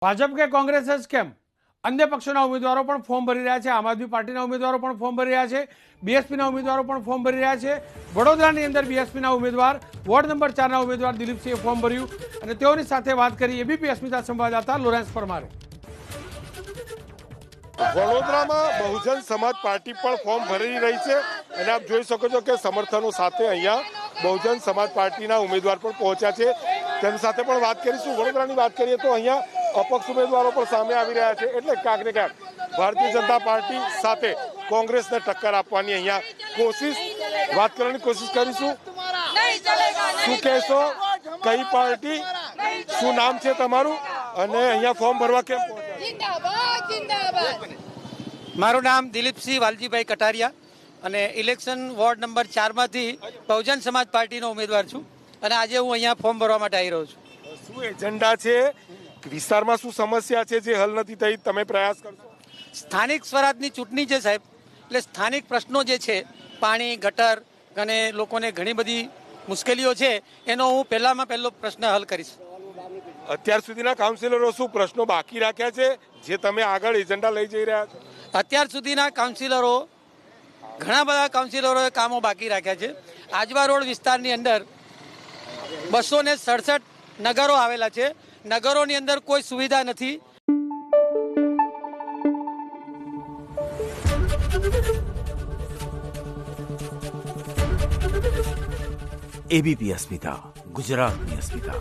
ભાજપ કે કોંગ્રેસ જ કેમ અન્ય પક્ષોના ઉમેદવારો પણ ફોર્મ ભરી રહ્યા છે. આમ આદમી પાર્ટીના ઉમેદવારો પણ ફોર્મ ભરી રહ્યા છે. બીએસપીના ઉમેદવારો પણ ફોર્મ ભરી રહ્યા છે. વડોદરાની અંદર બીએસપીના ઉમેદવાર વોર્ડ નંબર 4ના ઉમેદવાર દિલીપસિંહે ફોર્મ ભર્યું અને તેઓની સાથે વાત કરી એબીપી અસ્મિતા સંવાદદાતા લોરેન્સ પરમારે. વડોદરામાં બહુજન સમાજ પાર્ટી પણ ફોર્મ ભરી રહી છે અને આપ જોઈ શકો છો કે સમર્થનો સાથે અહીંયા બહુજન સમાજ પાર્ટીના ઉમેદવાર પણ પહોંચ્યા છે. તેની સાથે પણ વાત કરીશું. વડોદરાની વાત કરીએ તો અહીંયા અપક્ષ ઉમેદવારો પણ સામે આવી રહ્યા છે, એટલે ક્યાંક ને ક્યાંક ભારતીય જનતા પાર્ટી સાથે કોંગ્રેસને ટક્કર આપવાની અહીંયા વાત કરવાની કોશિશ કરીશું. શું કહેશો, કઈ પાર્ટી, શું નામ છે તમારું અને અહીંયા ફોર્મ ભરવા કેમ પહોંચ્યા? મારું નામ દિલીપસિંહ વાલજીભાઈ કટારિયા અને election ward number 4માંથી Bahujan Samaj પાર્ટીનો ઉમેદવાર છું અને આજે હું અહીંયા ફોર્મ ભરવા માટે આવી રહ્યો છું. શું એજન્ડા છે, વિસ્તારમાં શું સમસ્યા છે જે હલ નથી થઈ, તમે પ્રયાસ કરશો? સ્થાનિક સ્વરાજની ચૂંટણી છે સાહેબ, એટલે સ્થાનિક પ્રશ્નો જે છે, પાણી, ગટર અને લોકોને ઘણી બધી મુશ્કેલીઓ છે, એનો હું પહેલામાં પહેલો પ્રશ્ન હલ કરીશ. અત્યાર સુધીના કાઉન્સિલરો શું પ્રશ્નો બાકી રાખ્યા છે જે તમે આગળ એજન્ડા લઈ જઈ રહ્યા છો? અત્યાર સુધીના કાઉન્સિલરો, ઘણા બધા કાઉન્સિલરોએ કામો બાકી રાખ્યા છે. આજવા રોડ વિસ્તારની અંદર 267 નગરો આવેલા છે. નગરોની અંદર કોઈ સુવિધા નથી. એબીપી અસ્મિતા, ગુજરાતની અસ્મિતા.